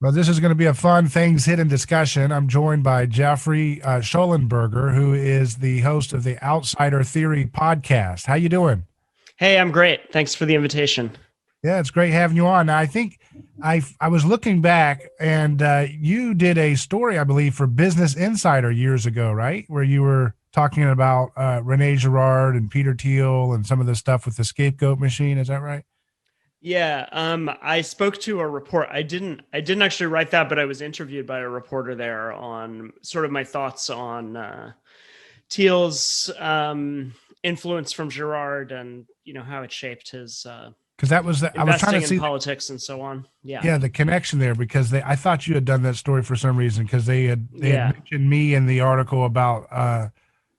Well, this is going to be a fun things hidden discussion. I'm joined by Geoffrey Shullenberger, who is the host of the Outsider Theory podcast. How you doing? Hey, I'm great. Thanks for the invitation. Yeah, it's great having you on. Now, I think I was looking back, and you did a story, I believe, for Business Insider years ago, right? Where you were talking about Rene Girard and Peter Thiel and some of the stuff with the scapegoat machine. Is that right? Yeah, I spoke to a report. I didn't actually write that, but I was interviewed by a reporter there on sort of my thoughts on Thiel's influence from Girard and how it shaped his Because I was trying to investing in see, politics and so on. Yeah, yeah, the connection there because I thought you had done that story for some reason because they had yeah. mentioned me in the article about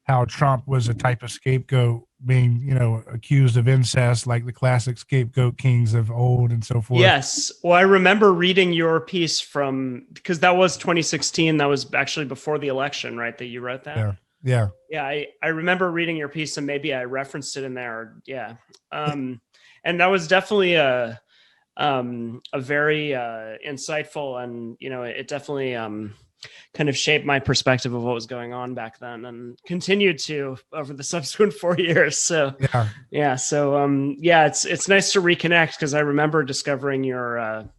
how Trump was a type of scapegoat being, accused of incest, like the classic scapegoat kings of old and so forth. Yes. Well, I remember reading your piece from because that was 2016. That was actually before the election, right? That you wrote that. Yeah. Yeah. Yeah, I remember reading your piece and maybe I referenced it in there. Yeah. And that was definitely a very insightful and it definitely kind of shaped my perspective of what was going on back then and continued to over the subsequent 4 years. So Yeah. yeah, so yeah, it's nice to reconnect because I remember discovering your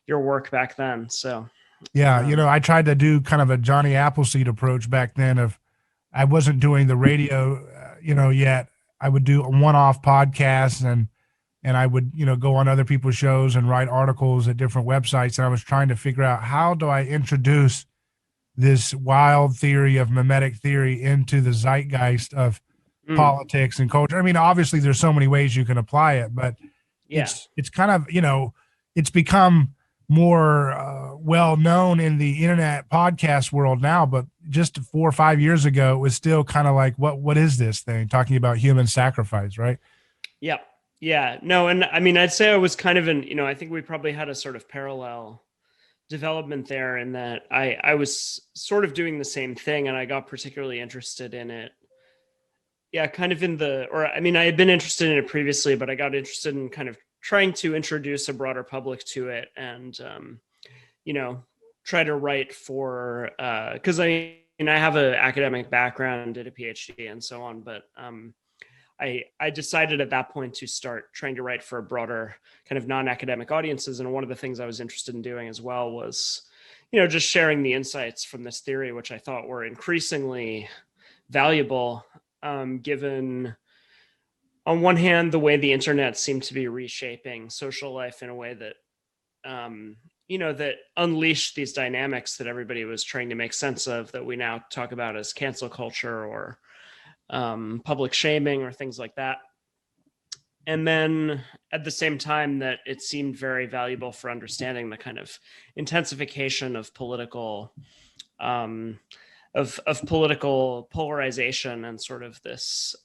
work back then. So Yeah. um, I tried to do kind of a Johnny Appleseed approach back then of I wasn't doing the radio, yet. I would do a one-off podcasts and I would, go on other people's shows and write articles at different websites. And I was trying to figure out how do I introduce this wild theory of mimetic theory into the zeitgeist of mm, politics and culture. I mean, obviously there's so many ways you can apply it, but yeah. it's kind of, it's become more well known in the internet podcast world now, but just 4 or 5 years ago, it was still kind of like, what is this thing? Talking about human sacrifice, right? Yep. Yeah. No, and I mean, I'd say I was kind of I think we probably had a sort of parallel development there in that I was sort of doing the same thing and I got particularly interested in it. Yeah, kind of or I mean, I had been interested in it previously, but I got interested in kind of trying to introduce a broader public to it and, you know, try to write for, because I have an academic background, did a PhD and so on, but I decided at that point to start trying to write for a broader kind of non-academic audiences. And one of the things I was interested in doing as well was, just sharing the insights from this theory, which I thought were increasingly valuable, given on one hand, the way the internet seemed to be reshaping social life in a way that, that unleashed these dynamics that everybody was trying to make sense of that we now talk about as cancel culture or public shaming or things like that. And then at the same time that it seemed very valuable for understanding the kind of intensification of political of political polarization and sort of this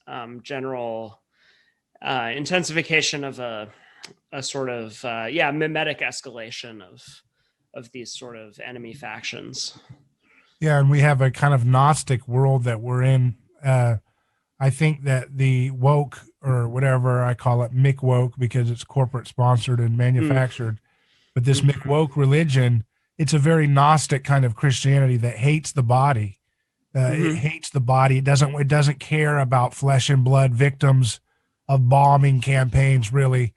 general intensification of a sort of mimetic escalation of these sort of enemy factions. Yeah. And we have a kind of Gnostic world that we're in. I think that the woke or whatever I call it, Mick woke, because it's corporate sponsored and Mm, manufactured, but this mm-hmm, Mick woke religion, it's a very Gnostic kind of Christianity that hates the body. It mm-hmm. hates the body. It doesn't care about flesh and blood victims of bombing campaigns. Really,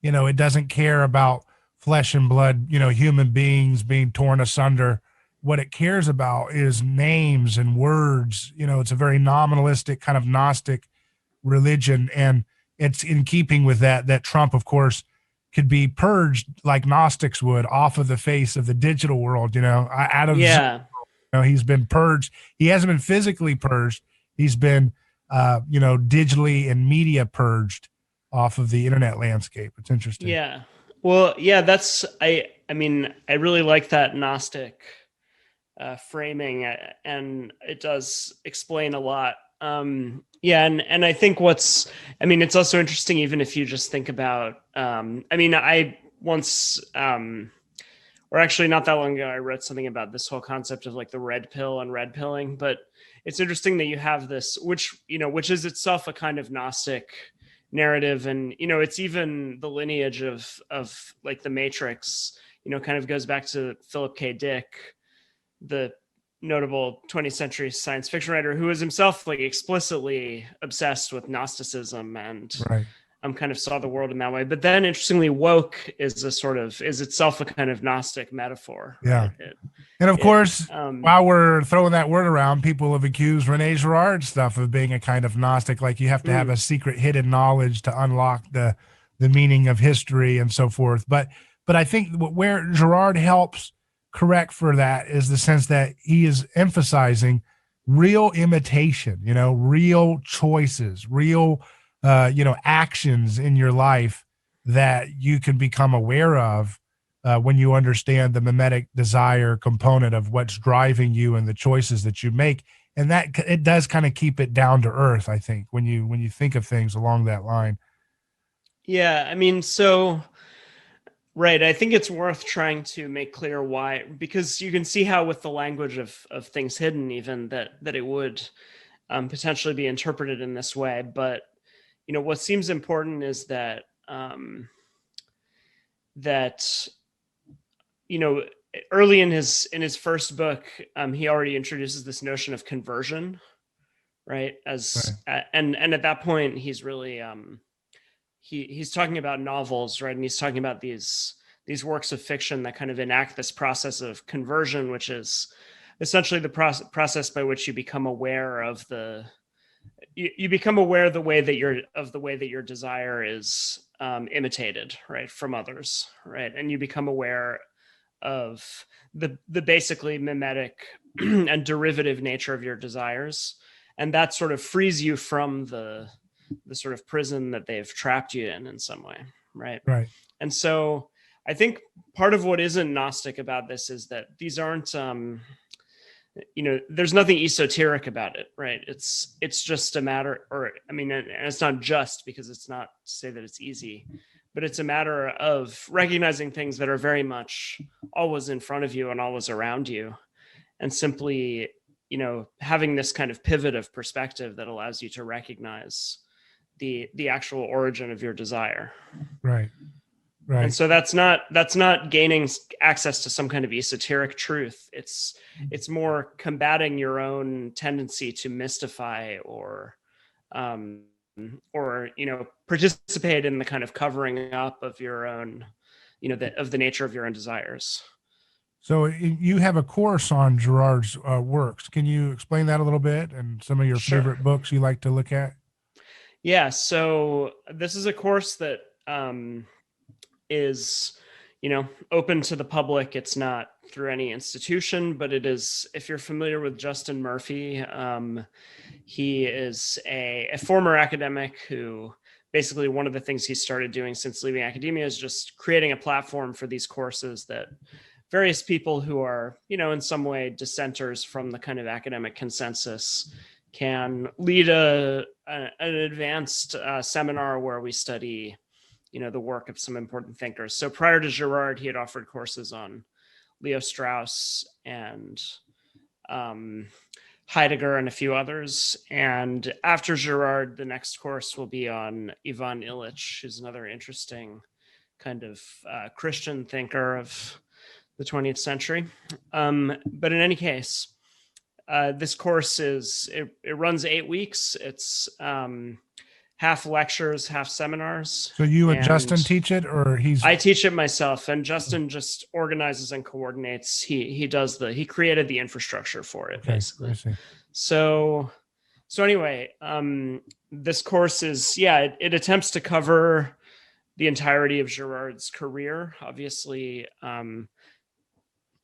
it doesn't care about flesh and blood. Human beings being torn asunder. What it cares about is names and words. It's a very nominalistic kind of Gnostic religion, and it's in keeping with that Trump, of course, could be purged like Gnostics would off of the face of the digital world. Out of Yeah. he's been purged. He hasn't been physically purged. He's been, digitally and media purged off of the internet landscape. It's interesting. Yeah. Well, yeah, I mean, I really like that Gnostic framing, and it does explain a lot. Yeah, and I think it's also interesting, even if you just think about, I once, or actually not that long ago, I wrote something about this whole concept of like the red pill and red pilling, but it's interesting that you have this, which is itself a kind of Gnostic narrative. And, it's even the lineage of like the Matrix, kind of goes back to Philip K. Dick, the notable 20th century science fiction writer who was himself like explicitly obsessed with Gnosticism and Right. kind of saw the world in that way. But then interestingly, woke is itself a kind of Gnostic metaphor. Yeah. Right? And of course, while we're throwing that word around, people have accused Rene Girard stuff of being a kind of Gnostic, like you have to have a secret hidden knowledge to unlock the meaning of history and so forth. But I think where Girard helps correct for that is the sense that he is emphasizing real imitation, real choices, real actions in your life that you can become aware of when you understand the mimetic desire component of what's driving you and the choices that you make. And that it does kind of keep it down to earth, I think, when you think of things along that line. Yeah, I mean, right. I think it's worth trying to make clear why, because you can see how with the language of things hidden, even that it would potentially be interpreted in this way. But what seems important is that early in his first book, he already introduces this notion of conversion, right? And at that point, he's really he's talking about novels, right? And he's talking about these works of fiction that kind of enact this process of conversion, which is essentially the process by which you become aware of you become aware of the way that your desire is imitated, right, from others, right? And you become aware of the basically mimetic and derivative nature of your desires, and that sort of frees you from the sort of prison that they've trapped you in some way, right? Right. And so I think part of what isn't Gnostic about this is that these aren't there's nothing esoteric about it, right? It's just a matter, or I mean, and it's not just, because it's not to say that it's easy, but it's a matter of recognizing things that are very much always in front of you and always around you, and simply having this kind of pivot of perspective that allows you to recognize the actual origin of your desire. Right. And so that's not gaining access to some kind of esoteric truth. It's more combating your own tendency to mystify or participate in the kind of covering up of your own, of the nature of your own desires. So you have a course on Girard's works. Can you explain that a little bit and some of your favorite books you like to look at? Yeah. So this is a course that is, open to the public. It's not through any institution, but it is, if you're familiar with Justin Murphy, he is a former academic who basically one of the things he started doing since leaving academia is just creating a platform for these courses that various people who are, in some way dissenters from the kind of academic consensus can lead an advanced seminar where we study, the work of some important thinkers. So prior to Girard, he had offered courses on Leo Strauss and Heidegger and a few others. And after Girard, the next course will be on Ivan Illich, who's another interesting kind of Christian thinker of the 20th century. But in any case, this course it runs 8 weeks. It's half lectures, half seminars. So you and Justin teach it, or I teach it myself, and Justin just organizes and coordinates. He created the infrastructure for it, basically. I see. So anyway, this course is, it attempts to cover the entirety of Girard's career. Obviously,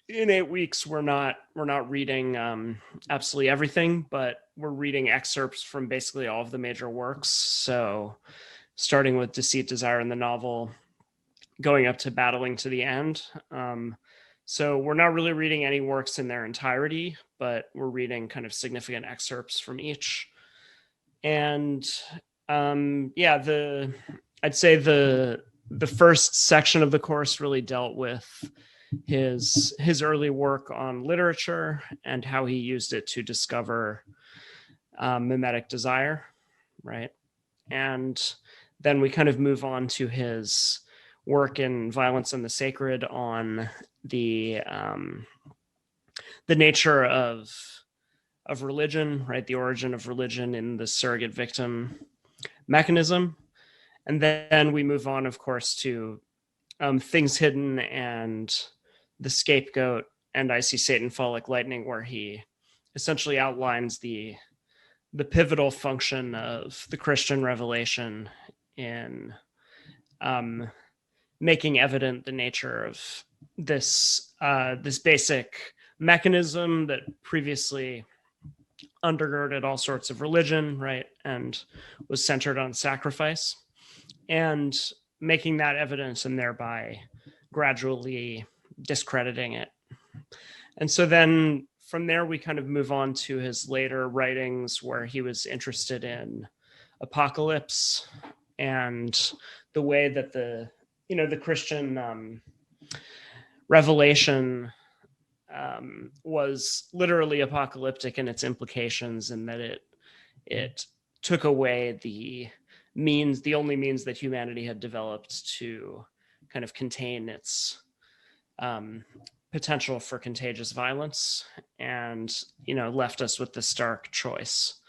in 8 weeks, we're not reading absolutely everything, but we're reading excerpts from basically all of the major works. So starting with Deceit, Desire, and the Novel, going up to Battling to the End. So we're not really reading any works in their entirety, but we're reading kind of significant excerpts from each. And I'd say the first section of the course really dealt with his early work on literature and how he used it to discover mimetic desire, right? And then we kind of move on to his work in Violence and the Sacred on the nature of religion, right? The origin of religion in the surrogate victim mechanism. And then we move on, of course, to Things Hidden and The Scapegoat and I See Satan Fall Like Lightning, where he essentially outlines the pivotal function of the Christian revelation in making evident the nature of this basic mechanism that previously undergirded all sorts of religion, right, and was centered on sacrifice, and making that evidence and thereby gradually discrediting it. And so then from there, we kind of move on to his later writings where he was interested in apocalypse and the way that the Christian revelation was literally apocalyptic in its implications, and that it took away the only means that humanity had developed to kind of contain its potential for contagious violence, and left us with the stark choice.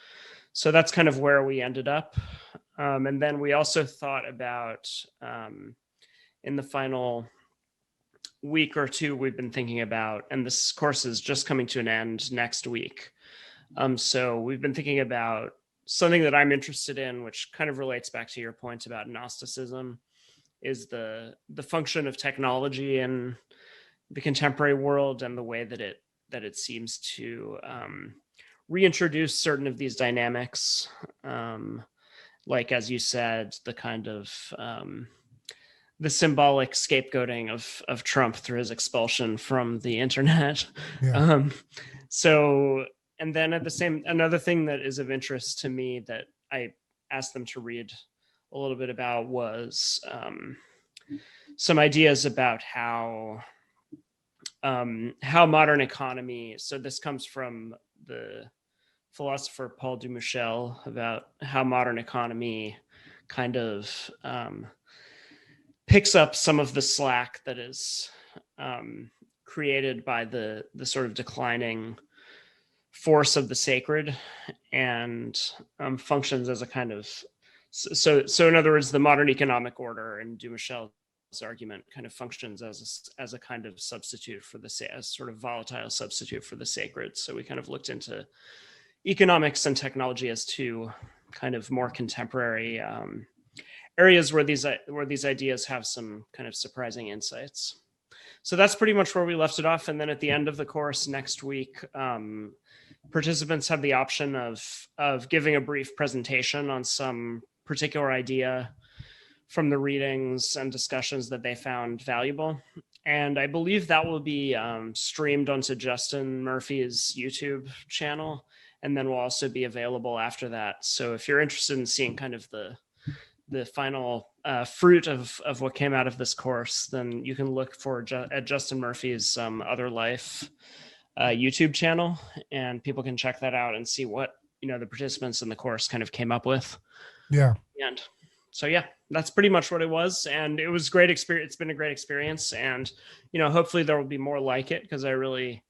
So that's kind of where we ended up. And then we also thought about in the final week or two, we've been thinking about, and this course is just coming to an end next week. So we've been thinking about something that I'm interested in, which kind of relates back to your point about Gnosticism, is the function of technology in the contemporary world and the way that it seems to reintroduce certain of these dynamics, like, as you said, the kind of the symbolic scapegoating of Trump through his expulsion from the internet. Yeah. So, and then another thing that is of interest to me that I asked them to read a little bit about was some ideas about how modern economy. So this comes from the philosopher Paul Dumichel, about how modern economy kind of picks up some of the slack that is created by the sort of declining force of the sacred, and functions as a kind of so in other words, the modern economic order and Dumichel's argument kind of functions as a kind of substitute for as sort of volatile substitute for the sacred. So we kind of looked into economics and technology as two kind of more contemporary areas where these ideas have some kind of surprising insights. So that's pretty much where we left it off. And then at the end of the course next week, participants have the option of giving a brief presentation on some particular idea from the readings and discussions that they found valuable. And I believe that will be streamed onto Justin Murphy's YouTube channel, and then will also be available after that. So if you're interested in seeing kind of the final fruit of what came out of this course, then you can look at Justin Murphy's Other Life YouTube channel, and people can check that out and see what the participants in the course kind of came up with. Yeah. And so yeah, that's pretty much what it was, and it was great experience. It's been a great experience, and hopefully there will be more like it, because I really,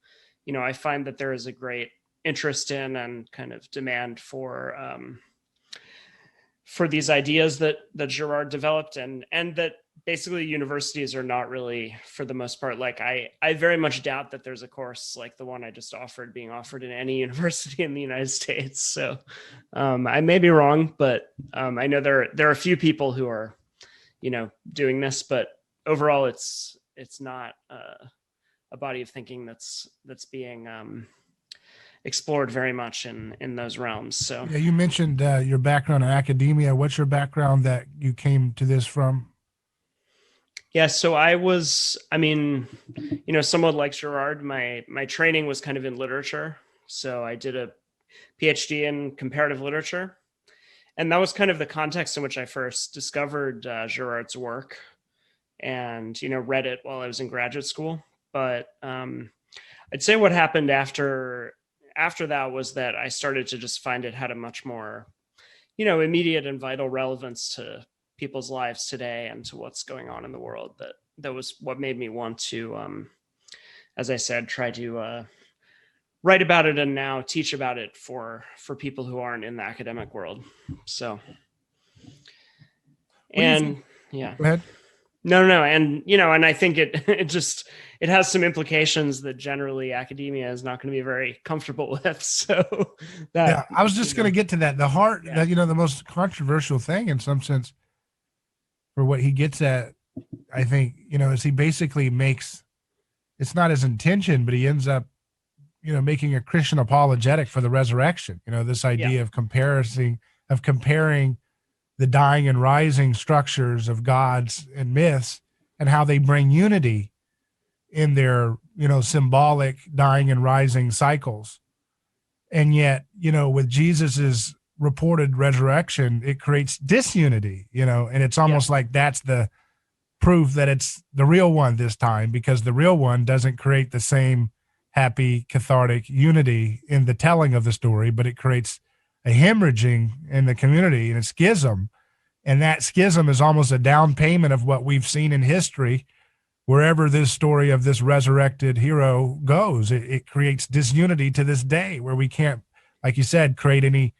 I find that there is a great interest in and kind of demand for these ideas that Girard developed, and that basically universities are not really, for the most part, like I very much doubt that there's a course like the one I just offered being offered in any university in the United States. So I may be wrong, but I know there are a few people who are, doing this, but overall it's not a body of thinking that's being explored very much in those realms. So yeah, you mentioned your background in academia. What's your background that you came to this from? Yeah, so somewhat like Girard, my training was kind of in literature. So I did a PhD in comparative literature. And that was kind of the context in which I first discovered Girard's work and, read it while I was in graduate school. But I'd say what happened after that was that I started to just find it had a much more, immediate and vital relevance to people's lives today and to what's going on in the world. That was what made me want to, as I said, try to write about it and now teach about it for people who aren't in the academic world. So, and yeah. Go ahead. No. And, and I think it has some implications that generally academia is not going to be very comfortable with. So I was just going to get to that. The most controversial thing in some sense for what he gets at, I think, is he basically makes, it's not his intention, but he ends up, making a Christian apologetic for the resurrection. This idea of comparing the dying and rising structures of gods and myths and how they bring unity in their, symbolic dying and rising cycles. And yet, with Jesus's reported resurrection, it creates disunity, and it's almost like that's the proof that it's the real one this time, because the real one doesn't create the same happy, cathartic unity in the telling of the story, but it creates a hemorrhaging in the community and a schism. And that schism is almost a down payment of what we've seen in history. Wherever this story of this resurrected hero goes, it creates disunity to this day, where we can't, like you said, we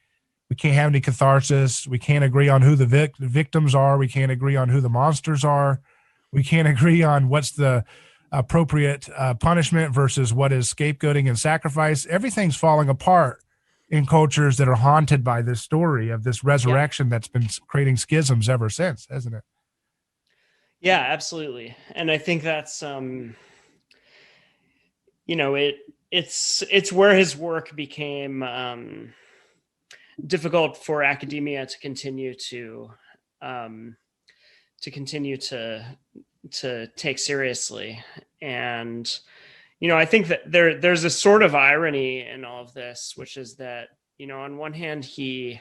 can't have any catharsis. We can't agree on who the victims are. We can't agree on who the monsters are. We can't agree on what's the appropriate punishment versus what is scapegoating and sacrifice. Everything's falling apart in cultures that are haunted by this story of this resurrection that's been creating schisms ever since, hasn't it? Yeah, absolutely. And I think that's, it's where his work became difficult for academia to continue to take seriously. And, I think that there's a sort of irony in all of this, which is that, on one hand, he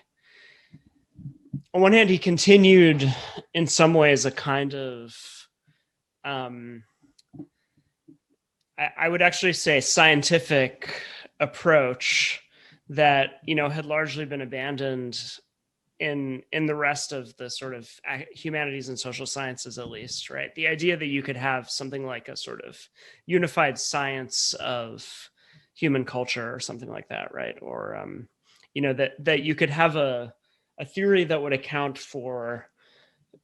continued in some ways a kind of, I would actually say scientific approach that, had largely been abandoned in the rest of the sort of humanities and social sciences, at least, right? The idea that you could have something like a sort of unified science of human culture or something like that, right? Or, that you could have a theory that would account for,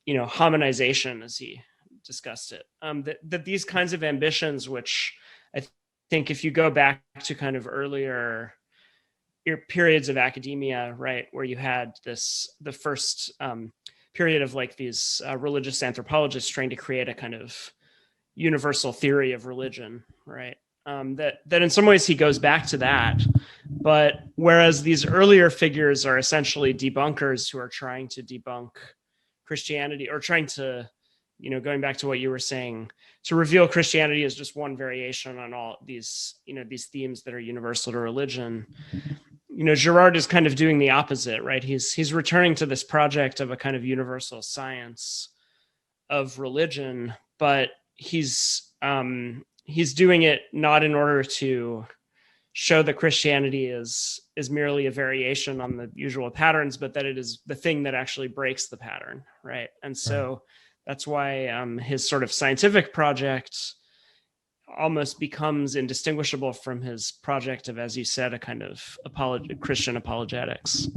hominization, as he discussed it. That these kinds of ambitions, which I think if you go back to kind of earlier periods of academia, right, where you had the first period of like these religious anthropologists trying to create a kind of universal theory of religion, right? That in some ways he goes back to that, but whereas these earlier figures are essentially debunkers who are trying to debunk Christianity, or trying to, going back to what you were saying, to reveal Christianity as just one variation on all these, these themes that are universal to religion. Girard is kind of doing the opposite, right? He's returning to this project of a kind of universal science of religion, but he's doing it not in order to show that Christianity is merely a variation on the usual patterns, but that it is the thing that actually breaks the pattern, right? And so that's why his sort of scientific project almost becomes indistinguishable from his project of, as you said, a kind of Christian apologetics.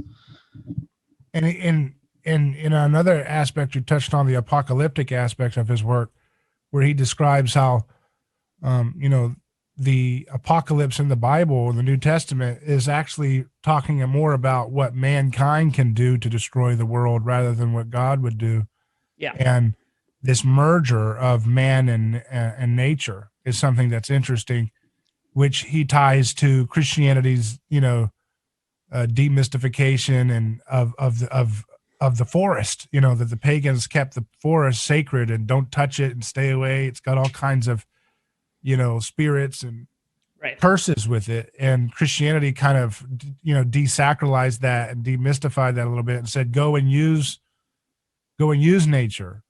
And in another aspect, you touched on the apocalyptic aspect of his work, where he describes how, the apocalypse in the Bible, in the New Testament, is actually talking more about what mankind can do to destroy the world rather than what God would do. Yeah. And this merger of man and nature is something that's interesting, which he ties to Christianity's, demystification and of the forest, that the pagans kept the forest sacred and don't touch it and stay away. It's got all kinds of, spirits and curses with it. And Christianity kind of, desacralized that and demystified that a little bit and said, go and use nature.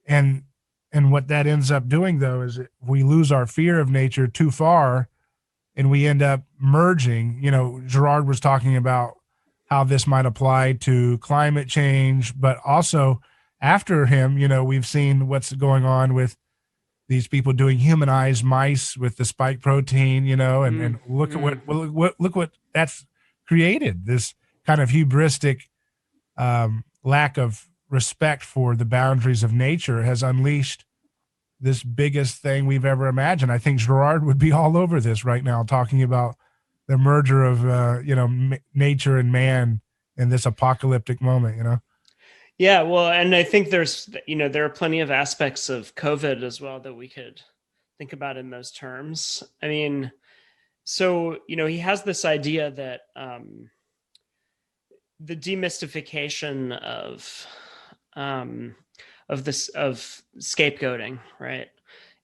And what that ends up doing, though, is we lose our fear of nature too far and we end up merging. Girard was talking about how this might apply to climate change, but also after him, we've seen what's going on with these people doing humanized mice with the spike protein, and look at look what that's created. This kind of hubristic lack of respect for the boundaries of nature has unleashed this biggest thing we've ever imagined. I think Girard would be all over this right now, talking about the merger of nature and man in this apocalyptic moment. Yeah, well, and I think there are plenty of aspects of COVID as well that we could think about in those terms. I mean, so he has this idea that the demystification of this of scapegoating, right,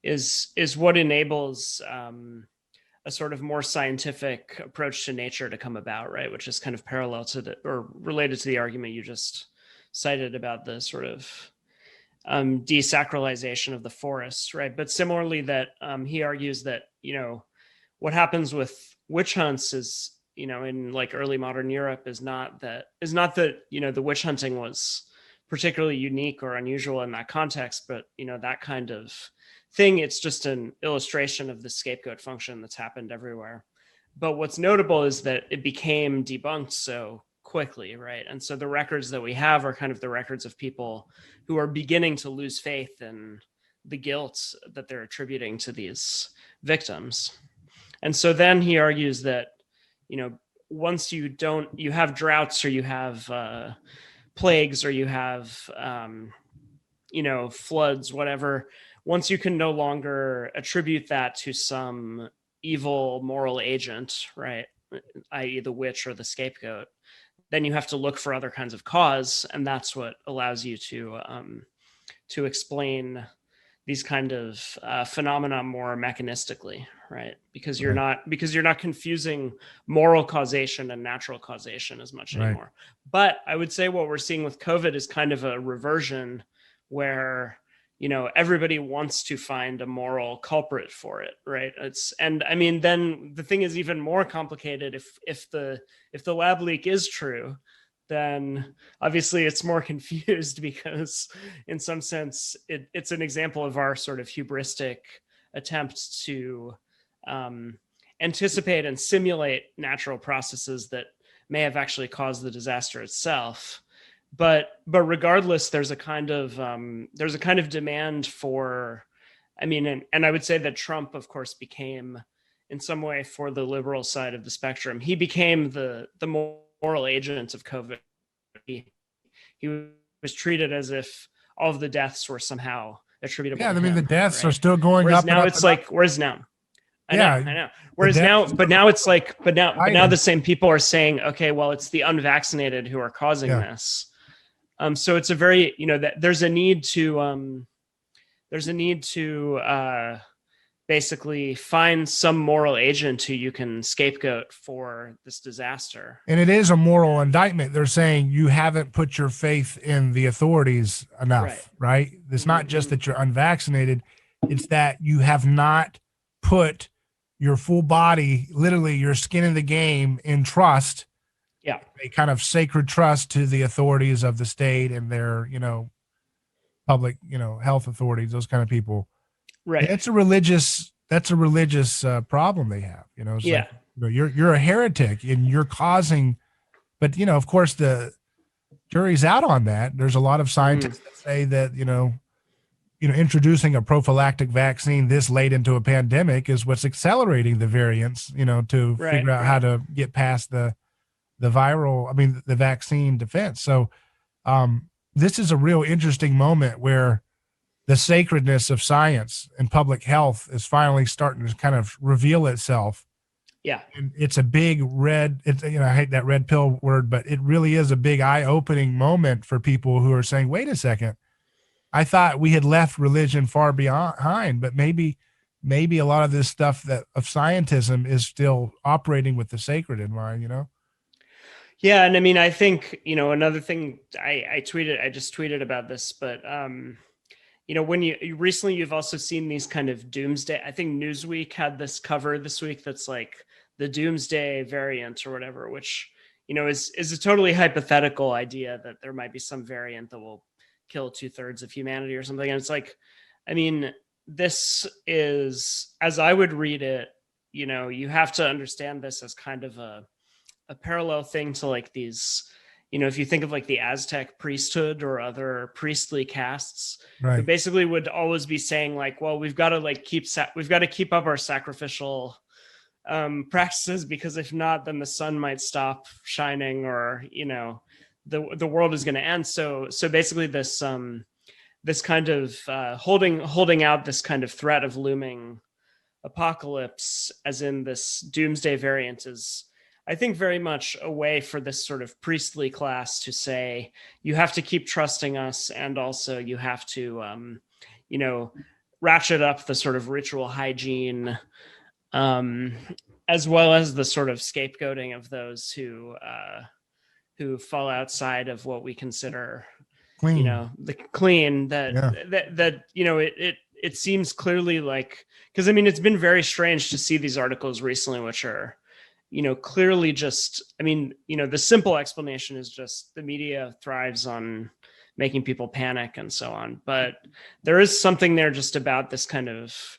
is what enables a sort of more scientific approach to nature to come about, right, which is kind of parallel to or related to the argument you just cited about the sort of desacralization of the forest, right? But similarly, that he argues that what happens with witch hunts is in like early modern Europe is not that the witch hunting was particularly unique or unusual in that context, but that kind of thing, it's just an illustration of the scapegoat function that's happened everywhere. But what's notable is that it became debunked so quickly, right? And so the records that we have are kind of the records of people who are beginning to lose faith in the guilt that they're attributing to these victims. And so then he argues that once you have droughts, or you have plagues, or you have floods, whatever, once you can no longer attribute that to some evil moral agent, right, i.e. the witch or the scapegoat, then you have to look for other kinds of cause, and that's what allows you to explain these kind of phenomena more mechanistically, right? Because you're not confusing moral causation and natural causation as much anymore. Right. But I would say what we're seeing with COVID is kind of a reversion where everybody wants to find a moral culprit for it, right? Then the thing is even more complicated. If the lab leak is true, then obviously it's more confused, because in some sense it's an example of our sort of hubristic attempt to anticipate and simulate natural processes that may have actually caused the disaster itself. But regardless, there's a kind of demand for, and I would say that Trump, of course, became in some way, for the liberal side of the spectrum, he became the moral agent of COVID. He was treated as if all of the deaths were somehow attributable to him, the deaths right? are still going whereas up. Now it's like, whereas now, I know. Whereas now, but now it's like, but now the same people are saying, okay, well, it's the unvaccinated who are causing this. So it's a very, that there's a need to basically find some moral agent who you can scapegoat for this disaster. And it is a moral indictment. They're saying you haven't put your faith in the authorities enough, right? It's not just that you're unvaccinated. It's that you have not put your full body, literally your skin in the game, in trust. Yeah. A kind of sacred trust to the authorities of the state and their, public, health authorities, those kind of people. Right. And that's a religious problem they have, It's like, you're a heretic and you're causing, but of course the jury's out on that. There's a lot of scientists that say that, introducing a prophylactic vaccine this late into a pandemic is what's accelerating the variants, to figure out how to get past the vaccine defense. So this is a real interesting moment where the sacredness of science and public health is finally starting to kind of reveal itself. Yeah. And it's a big I hate that red pill word, but it really is a big eye-opening moment for people who are saying, wait a second, I thought we had left religion far behind, but maybe a lot of this stuff of scientism is still operating with the sacred in mind, Yeah. And I think, another thing I just tweeted about this, but, when you've also seen these kind of doomsday, I think Newsweek had this cover this week that's like the doomsday variant or whatever, which, is a totally hypothetical idea that there might be some variant that will kill 2/3 of humanity or something. And it's like, I mean, this is, as I would read it, you have to understand this as kind of a parallel thing to like these, if you think of like the Aztec priesthood or other priestly castes, who Right. basically would always be saying like, well, we've got to keep up our sacrificial practices, because if not, then the sun might stop shining, or the world is going to end. So basically this kind of holding out this kind of threat of looming apocalypse, as in this doomsday variant, is, I think, very much a way for this sort of priestly class to say, you have to keep trusting us, and also you have to ratchet up the sort of ritual hygiene, as well as the sort of scapegoating of those who fall outside of what we consider Clean. the clean, that Yeah. it seems clearly like, because I mean, it's been very strange to see these articles recently, which are clearly just, I mean, the simple explanation is just the media thrives on making people panic and so on, but there is something there just about this kind of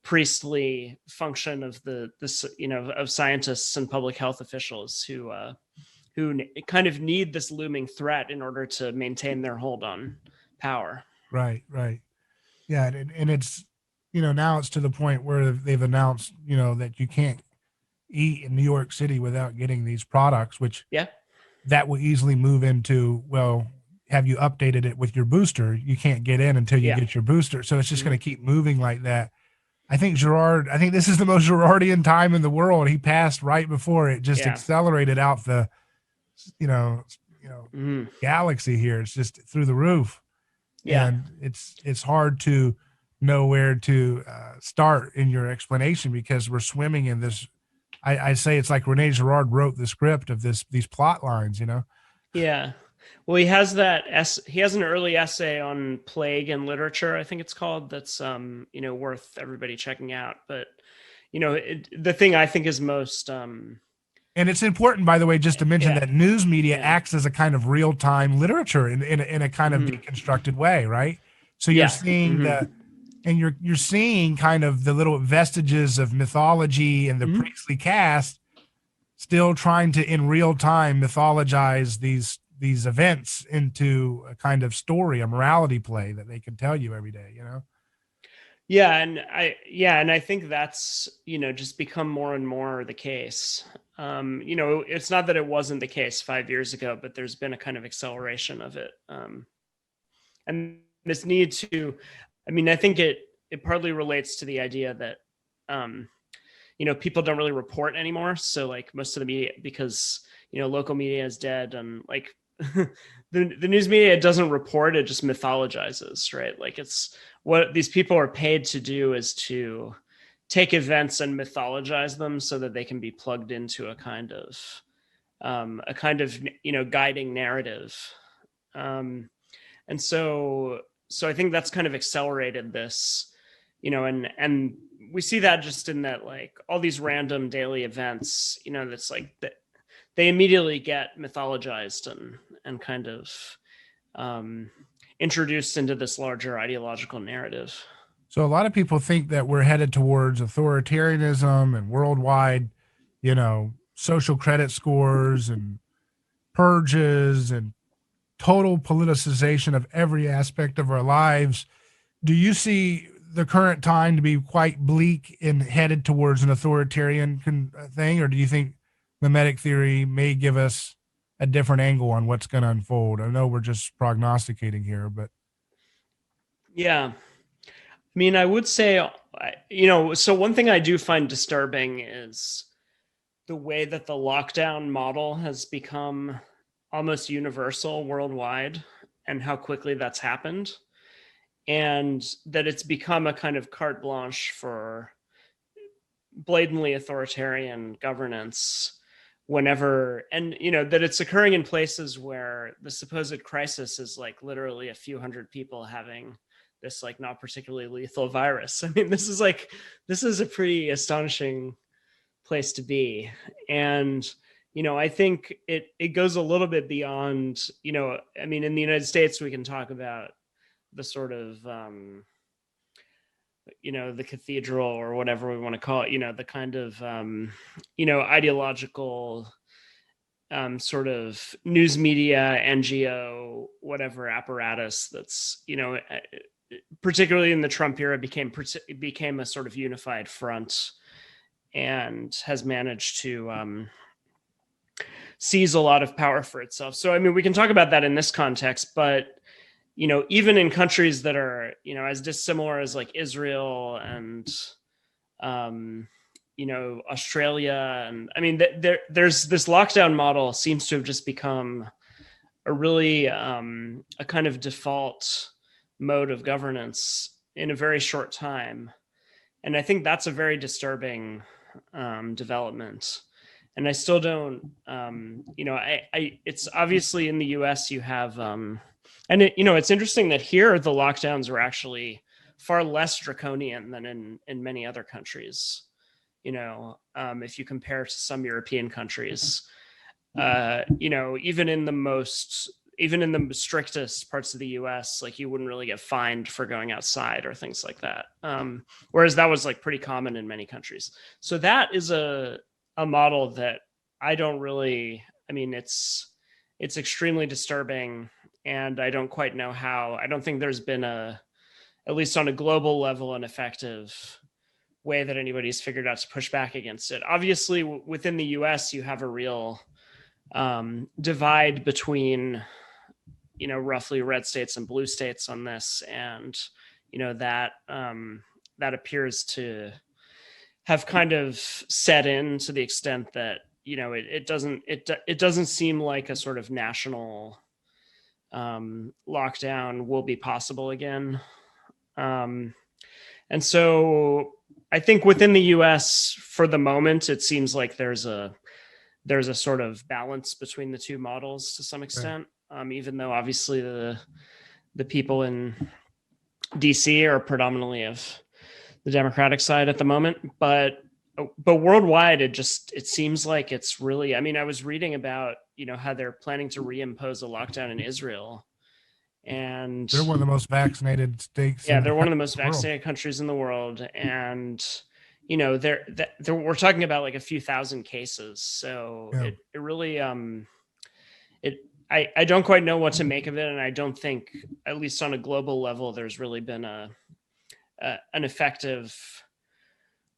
priestly function of of scientists and public health officials who kind of need this looming threat in order to maintain their hold on power. Right. Right. Yeah. And it's, now it's to the point where they've announced, that you can't eat in New York City without getting these products, which Yeah. that will easily move into, well, have you updated it with your booster? You can't get in until you Yeah. get your booster. So it's just Mhm. going to keep moving like that. I think this is the most Girardian time in the world. He passed right before it just Yeah. accelerated out the, you know, Mhm. galaxy here. It's just through the roof. Yeah. And it's hard to know where to start in your explanation, because we're swimming in this. I say it's like Rene Girard wrote the script of these plot lines, Yeah. Well, he has he has an early essay on plague and literature, I think it's called, that's worth everybody checking out. But the thing I think is most And it's important, by the way, just to mention yeah. that news media Yeah. acts as a kind of real time literature in a kind of Mhm. deconstructed way, right? So you're Yeah. seeing Mhm. and you're seeing kind of the little vestiges of mythology and the Mhm. priestly caste still trying to in real time mythologize these events into a kind of story, a morality play that they can tell you every day. Yeah, and I think that's just become more and more the case. It's not that it wasn't the case 5 years ago, but there's been a kind of acceleration of it, and this need to. I mean, I think it partly relates to the idea that people don't really report anymore. So like most of the media, because local media is dead, and like the news media doesn't report, it just mythologizes, right? Like, it's what these people are paid to do is to take events and mythologize them so that they can be plugged into a kind of guiding narrative. Um, and so I think that's kind of accelerated this, and we see that just in that, like, all these random daily events, that's like that they immediately get mythologized and kind of um, introduced into this larger ideological narrative. So a lot of people think that we're headed towards authoritarianism and worldwide, social credit scores and purges and total politicization of every aspect of our lives. Do you see the current time to be quite bleak and headed towards an authoritarian thing, or do you think mimetic theory may give us a different angle on what's going to unfold? I know we're just prognosticating here, but Yeah. I mean, I would say, so one thing I do find disturbing is the way that the lockdown model has become almost universal worldwide, and how quickly that's happened, and that it's become a kind of carte blanche for blatantly authoritarian governance whenever, and that it's occurring in places where the supposed crisis is like literally a few hundred people having this like not particularly lethal virus. I mean, this is a pretty astonishing place to be. And I think it goes a little bit beyond, I mean, in the United States, we can talk about the sort of, the cathedral or whatever we want to call it, the kind of, ideological sort of news media, NGO, whatever apparatus that's, particularly in the Trump era, became a sort of unified front and has managed to seize a lot of power for itself. So, I mean, we can talk about that in this context, but even in countries that are, as dissimilar as like Israel and, Australia, and I mean, there's this lockdown model seems to have just become a really a kind of default mode of governance in a very short time, and I think that's a very disturbing development. And I still don't, it's obviously in the U.S. you have, and it's interesting that here the lockdowns are actually far less draconian than in many other countries. If you compare to some European countries, even in the strictest parts of the US, like you wouldn't really get fined for going outside or things like that. Whereas that was like pretty common in many countries. So that is a model that I don't really, I mean, it's extremely disturbing, and I don't quite know how. I don't think there's been at least on a global level, an effective way that anybody's figured out to push back against it. Obviously, within the US, you have a real divide between, roughly red states and blue states on this, and that appears to have kind of set in to the extent that it doesn't seem like a sort of national lockdown will be possible again. And so I think within the US for the moment, it seems like there's a sort of balance between the two models to some extent. Right. Even though obviously the people in DC are predominantly of the Democratic side at the moment, but worldwide, it seems like it's really, I mean, I was reading about, how they're planning to reimpose a lockdown in Israel, and they're one of the most vaccinated states. Yeah, they're one of the most vaccinated countries in the world. And, we're talking about like a few thousand cases. So yeah. It really, I don't quite know what to make of it. And I don't think, at least on a global level, there's really been an effective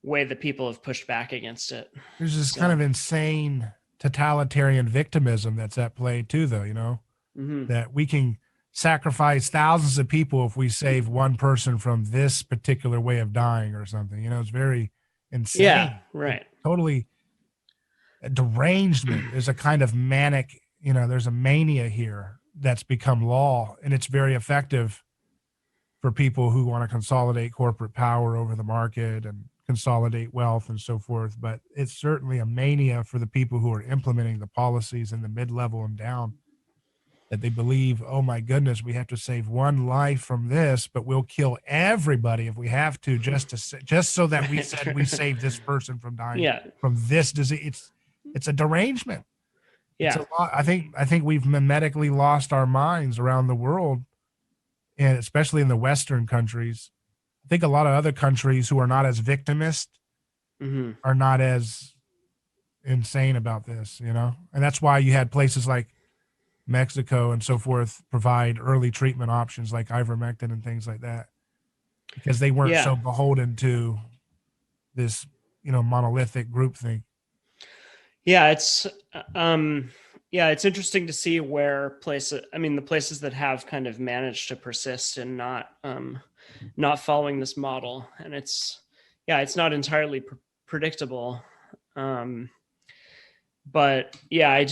way that people have pushed back against it. There's this kind of insane totalitarian victimism that's at play too, though, mm-hmm. that we can sacrifice thousands of people if we save one person from this particular way of dying or something. It's very insane. Yeah, right. Totally derangement. There's a kind of manic, there's a mania here that's become law, and it's very effective for people who want to consolidate corporate power over the market and consolidate wealth and so forth. But it's certainly a mania for the people who are implementing the policies in the mid-level and down, that they believe, oh my goodness, we have to save one life from this, but we'll kill everybody if we have to, just so that we said we saved this person from dying from this disease. It's a derangement. Yeah. It's a lot. I think we've mimetically lost our minds around the world, and especially in the Western countries. I think a lot of other countries who are not as victimist mm-hmm. are not as insane about this, and that's why you had places like Mexico and so forth provide early treatment options like ivermectin and things like that, because they weren't so beholden to this, monolithic groupthink. Yeah, it's interesting to see where the places that have kind of managed to persist and not following this model, and it's not entirely predictable. But yeah, I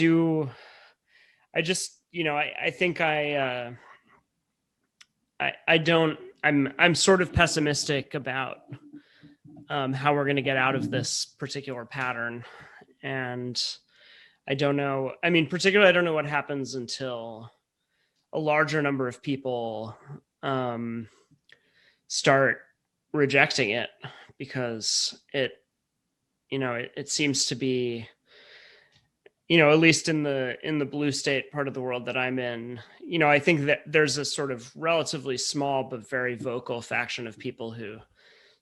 think I'm sort of pessimistic about how we're going to get out of this particular pattern. And I don't know. I mean, particularly, I don't know what happens until a larger number of people start rejecting it, because it seems to be, at least in the blue state part of the world that I'm in, I think that there's a sort of relatively small but very vocal faction of people who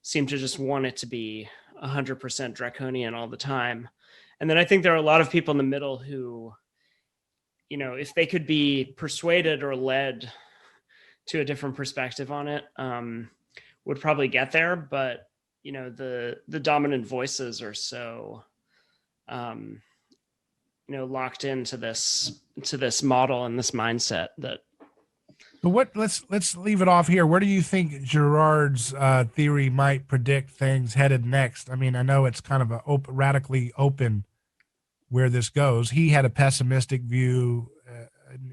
seem to just want it to be 100% draconian all the time. And then I think there are a lot of people in the middle who, if they could be persuaded or led to a different perspective on it, would probably get there. But the dominant voices are so locked into this model and this mindset that. So let's leave it off here. Where do you think Girard's theory might predict things headed next? I mean, I know it's kind of a radically open where this goes. He had a pessimistic view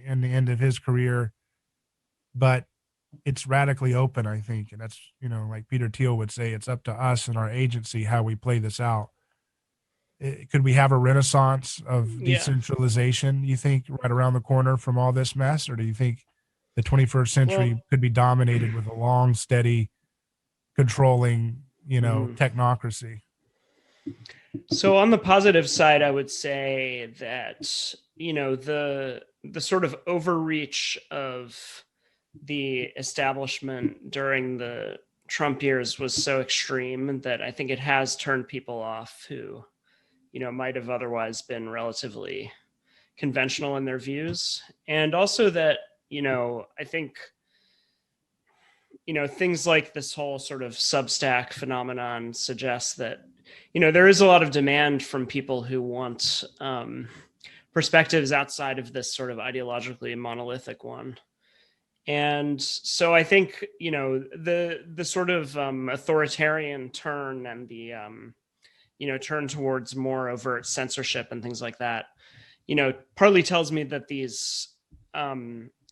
in the end of his career, but it's radically open, I think. And that's, like Peter Thiel would say, it's up to us and our agency how we play this out. Could we have a renaissance of decentralization, you think, right around the corner from all this mess? Or do you think the 21st century could be dominated with a long, steady, controlling, technocracy? So on the positive side, I would say that, the sort of overreach of the establishment during the Trump years was so extreme that I think it has turned people off who, might have otherwise been relatively conventional in their views. And also that, I think, things like this whole sort of Substack phenomenon suggests that, there is a lot of demand from people who want perspectives outside of this sort of ideologically monolithic one. And so I think, the sort of authoritarian turn and the, turn towards more overt censorship and things like that, partly tells me that these,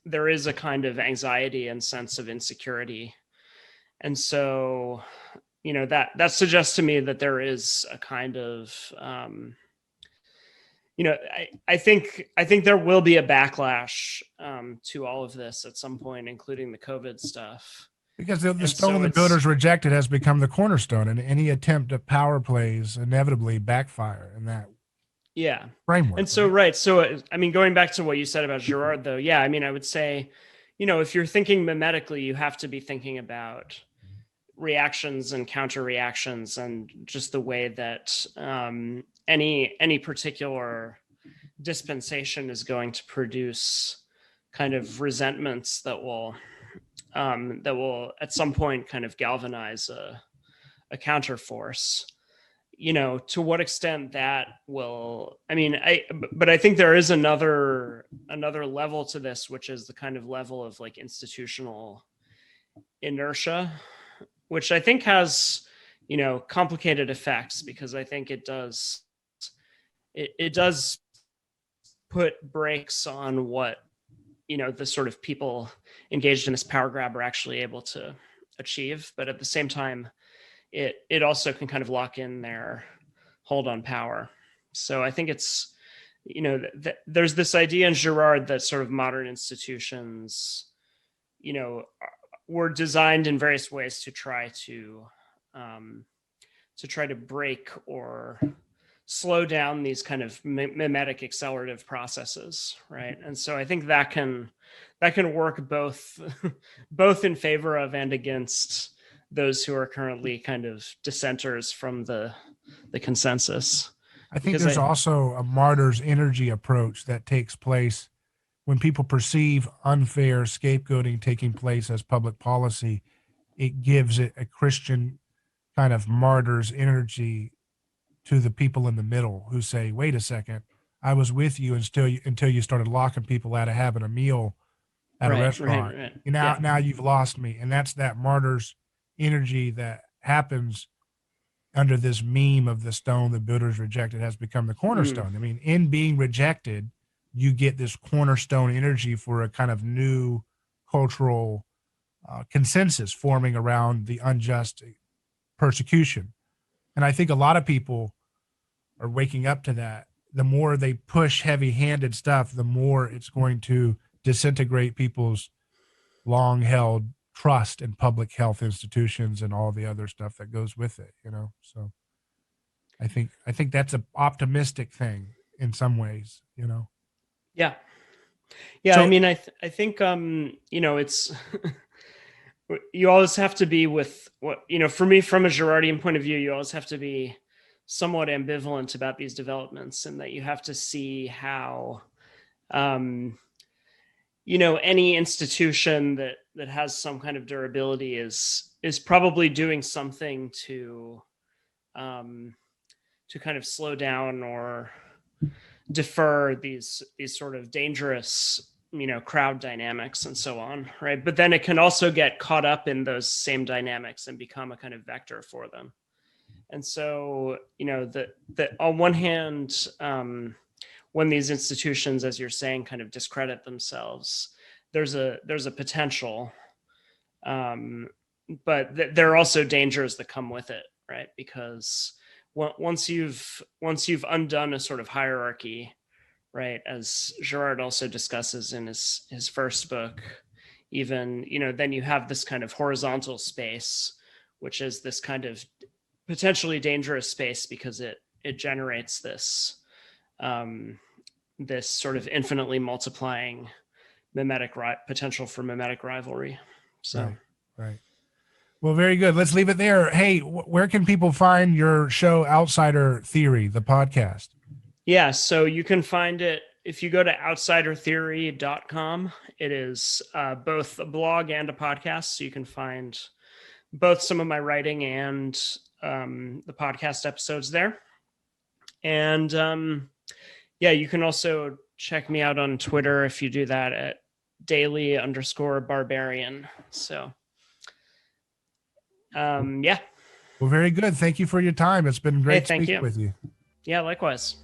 there is a kind of anxiety and sense of insecurity. And so, that suggests to me that there is a kind of, I think there will be a backlash to all of this at some point, including the COVID stuff. Because the stone the builders rejected has become the cornerstone, and any attempt at power plays inevitably backfire in that framework. And so, right. So, I mean, going back to what you said about Girard, though, I mean, I would say, if you're thinking mimetically, you have to be thinking about reactions and counter reactions and just the way that any particular dispensation is going to produce kind of resentments that will at some point kind of galvanize a counter force. To what extent that will, but I think there is another level to this, which is the kind of level of like institutional inertia, which I think has, complicated effects, because I think it does put brakes on what, the sort of people engaged in this power grab are actually able to achieve. But at the same time, it also can kind of lock in their hold on power. So I think it's, there's this idea in Girard that sort of modern institutions, were designed in various ways to try to break or slow down these kind of mimetic accelerative processes, right? And so I think that can work both in favor of and against those who are currently kind of dissenters from the consensus. I think there's also a martyr's energy approach that takes place when people perceive unfair scapegoating taking place as public policy. It gives it a Christian kind of martyr's energy to the people in the middle who say, wait a second, I was with you until you started locking people out of having a meal at a restaurant. Right. Now you've lost me. And that's that martyr's energy that happens under this meme of the stone the builders rejected has become the cornerstone. I mean, in being rejected, you get this cornerstone energy for a kind of new cultural consensus forming around the unjust persecution. And I think a lot of people are waking up to that. The more they push heavy-handed stuff, the more it's going to disintegrate people's long-held trust in public health institutions and all the other stuff that goes with it, So I think that's an optimistic thing in some ways, you know? Yeah. Yeah. I So mean, I think, it's, you always have to be with what, for me, from a Girardian point of view, you always have to be somewhat ambivalent about these developments, and that you have to see how, um, any institution that has some kind of durability is probably doing something um, to kind of slow down or defer these sort of dangerous crowd dynamics and so on, right? But then it can also get caught up in those same dynamics and become a kind of vector for them. And so that on one hand, when these institutions, as you're saying, kind of discredit themselves, there's a potential, but there are also dangers that come with it, right? Because once you've undone a sort of hierarchy, right, as Girard also discusses in his first book, even then you have this kind of horizontal space, which is this kind of potentially dangerous space because it generates this this sort of infinitely multiplying potential for mimetic rivalry. So right. Well, very good. Let's leave it there. Hey, where can people find your show, Outsider Theory, the podcast? yeah, so you can find it if you go to outsidertheory.com. It is both a blog and a podcast, so you can find both some of my writing and the podcast episodes there. And yeah, you can also check me out on Twitter if you do that at daily_barbarian. So yeah. Well, very good. Thank you for your time. It's been great speaking with you. Yeah, likewise.